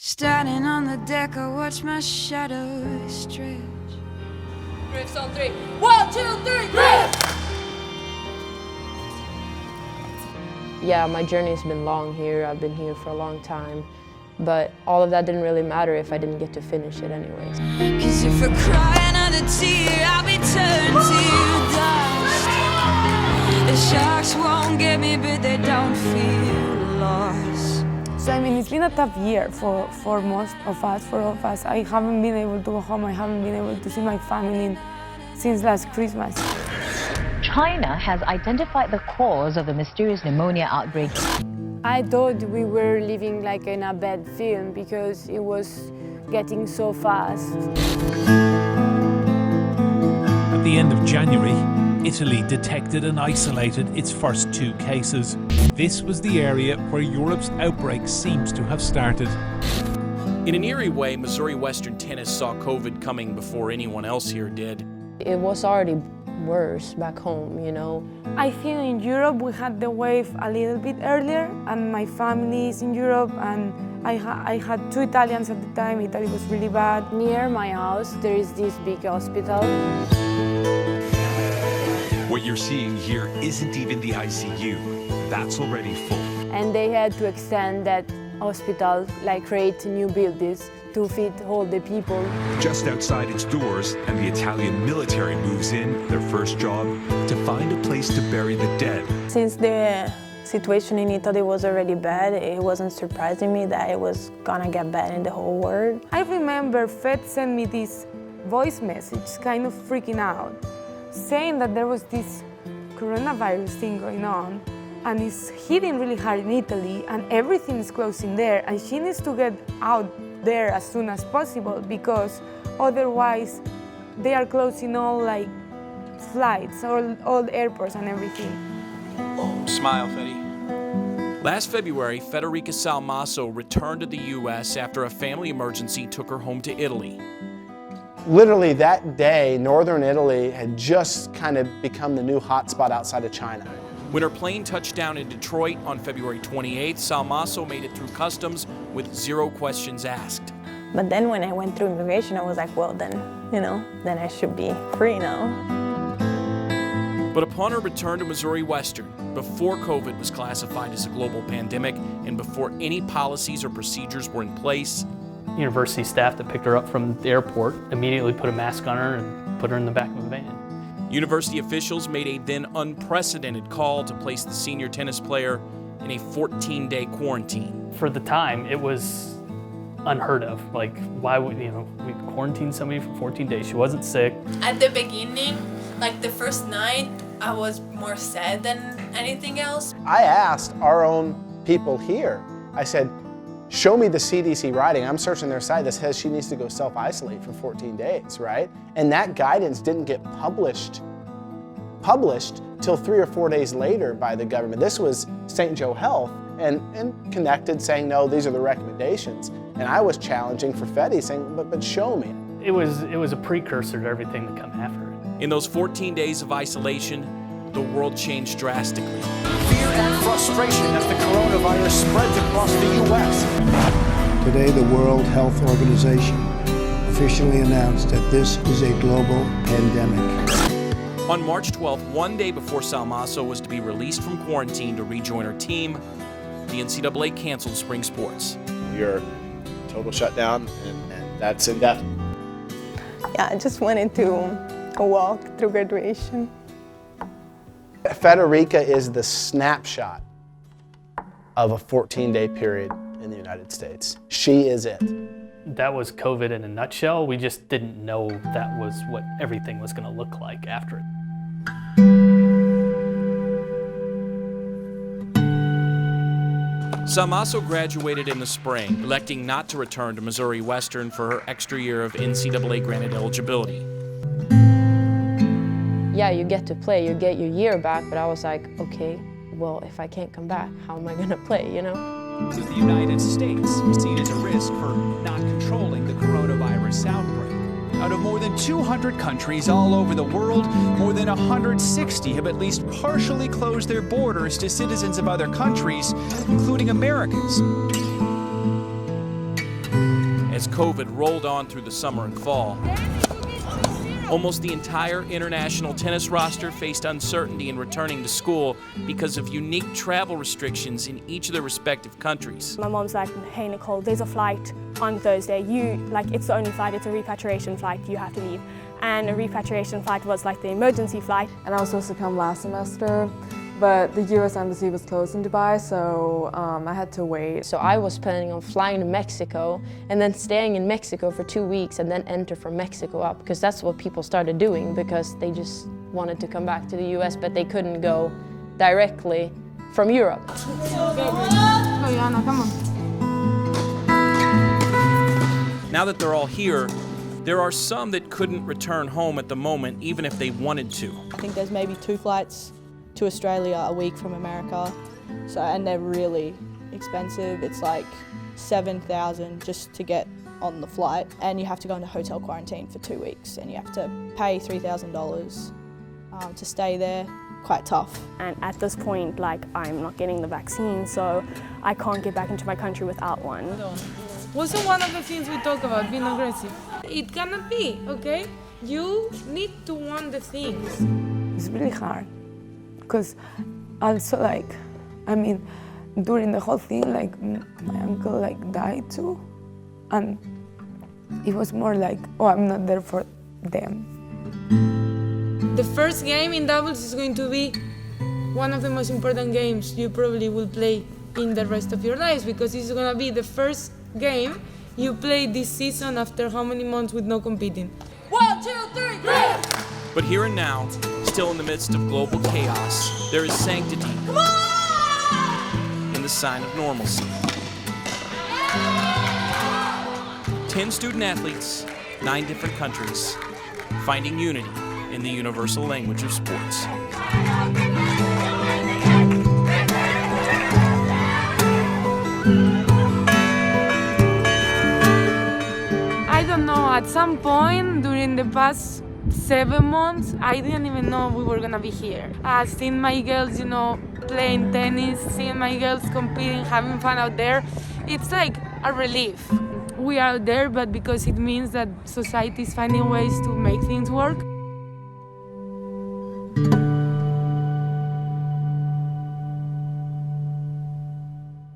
Standing on the deck, I watch my shadow stretch. Drifts on 3. 1, 2, 3, drift! Yeah, my journey's been long here. I've been here for a long time. But all of that didn't really matter if I didn't get to finish it anyways. Cause if I cry another tear, I'll be turned to dust. The sharks won't get me, but they don't feel lost. So I mean, it's been a tough year for most of us, for all of us. I haven't been able to go home. I haven't been able to see my family since last Christmas. China has identified the cause of the mysterious pneumonia outbreak. I thought we were living like in a bad film because it was getting so fast. At the end of January, Italy detected and isolated its first 2 cases. This was the area where Europe's outbreak seems to have started. In an eerie way, Missouri Western Tennis saw COVID coming before anyone else here did. It was already worse back home, you know. I think in Europe we had the wave a little bit earlier, and my family is in Europe, and I had 2 Italians at the time. Italy was really bad. Near my house, there is this big hospital. What you're seeing here isn't even the ICU. That's already full. And they had to extend that hospital, like create new buildings to fit all the people. Just outside its doors, and the Italian military moves in, their first job, to find a place to bury the dead. Since the situation in Italy was already bad, it wasn't surprising me that it was gonna get bad in the whole world. I remember Fed sent me this voice message, kind of freaking out, saying that there was this coronavirus thing going on, and it's hitting really hard in Italy, and everything is closing there, and she needs to get out there as soon as possible because otherwise they are closing all like flights, all airports and everything. Smile, Fede. Last February, Federica Salmaso returned to the U.S. after a family emergency took her home to Italy. Literally that day, northern Italy had just kind of become the new hotspot outside of China. When her plane touched down in Detroit on February 28th, Salmaso made it through customs with 0 questions asked. But then when I went through immigration, I was like, well, then I should be free now. But upon her return to Missouri Western, before COVID was classified as a global pandemic and before any policies or procedures were in place, university staff that picked her up from the airport immediately put a mask on her and put her in the back of a van. University officials made a then unprecedented call to place the senior tennis player in a 14-day quarantine. For the time, it was unheard of. Like, why would, we quarantine somebody for 14 days? She wasn't sick. At the beginning, like the first night, I was more sad than anything else. I asked our own people here, I said, show me the CDC writing. I'm searching their site that says she needs to go self-isolate for 14 days, right? And that guidance didn't get published till 3 or 4 days later by the government. This was St. Joe Health and Connected saying, no, these are the recommendations. And I was challenging for Fede saying, but show me. It was a precursor to everything that come after it. In those 14 days of isolation, the world changed drastically. Fear and frustration as the coronavirus spreads across the U.S. Today, the World Health Organization officially announced that this is a global pandemic. On March 12th, 1 day before Salmaso was to be released from quarantine to rejoin her team, the NCAA canceled spring sports. We are total shutdown, and that's indefinite. Yeah, I just wanted to walk through graduation. Federica is the snapshot of a 14-day period in the United States. She is it. That was COVID in a nutshell. We just didn't know that was what everything was going to look like after it. Salmaso graduated in the spring, electing not to return to Missouri Western for her extra year of NCAA-granted eligibility. Yeah, you get to play, you get your year back, but I was like, okay, well, if I can't come back, how am I gonna play, you know? With the United States seen as a risk for not controlling the coronavirus outbreak. Out of more than 200 countries all over the world, more than 160 have at least partially closed their borders to citizens of other countries, including Americans. COVID rolled on through the summer and fall, almost the entire international tennis roster faced uncertainty in returning to school because of unique travel restrictions in each of their respective countries. My mom's like, hey Nicole, there's a flight on Thursday. It's the only flight, it's a repatriation flight, you have to leave. And a repatriation flight was like the emergency flight. And I was supposed to come last semester, but the US Embassy was closed in Dubai, so I had to wait. So I was planning on flying to Mexico and then staying in Mexico for 2 weeks and then enter from Mexico up, because that's what people started doing because they just wanted to come back to the US, but they couldn't go directly from Europe. Now that they're all here, there are some that couldn't return home at the moment, even if they wanted to. I think there's maybe 2 flights to Australia a week from America, and they're really expensive. It's like $7,000 just to get on the flight, and you have to go into hotel quarantine for 2 weeks, and you have to pay $3,000 to stay there. Quite tough. And at this point, I'm not getting the vaccine, so I can't get back into my country without one. Also, one of the things we talk about, being aggressive. It cannot be, okay? You need to want the things. It's really hard. Because also, during the whole thing, my uncle, died too. And it was more like, oh, I'm not there for them. The first game in doubles is going to be one of the most important games you probably will play in the rest of your lives, because it's going to be the first game you play this season after how many months with no competing. 1, 2, 3, 3! But here and now, still in the midst of global chaos, there is sanctity in the sign of normalcy. 10 student athletes, 9 different countries, finding unity in the universal language of sports. I don't know, at some point during the past 7 months, I didn't even know we were gonna be here. Seeing my girls, playing tennis, seeing my girls competing, having fun out there, it's like a relief. We are there, but because it means that society is finding ways to make things work.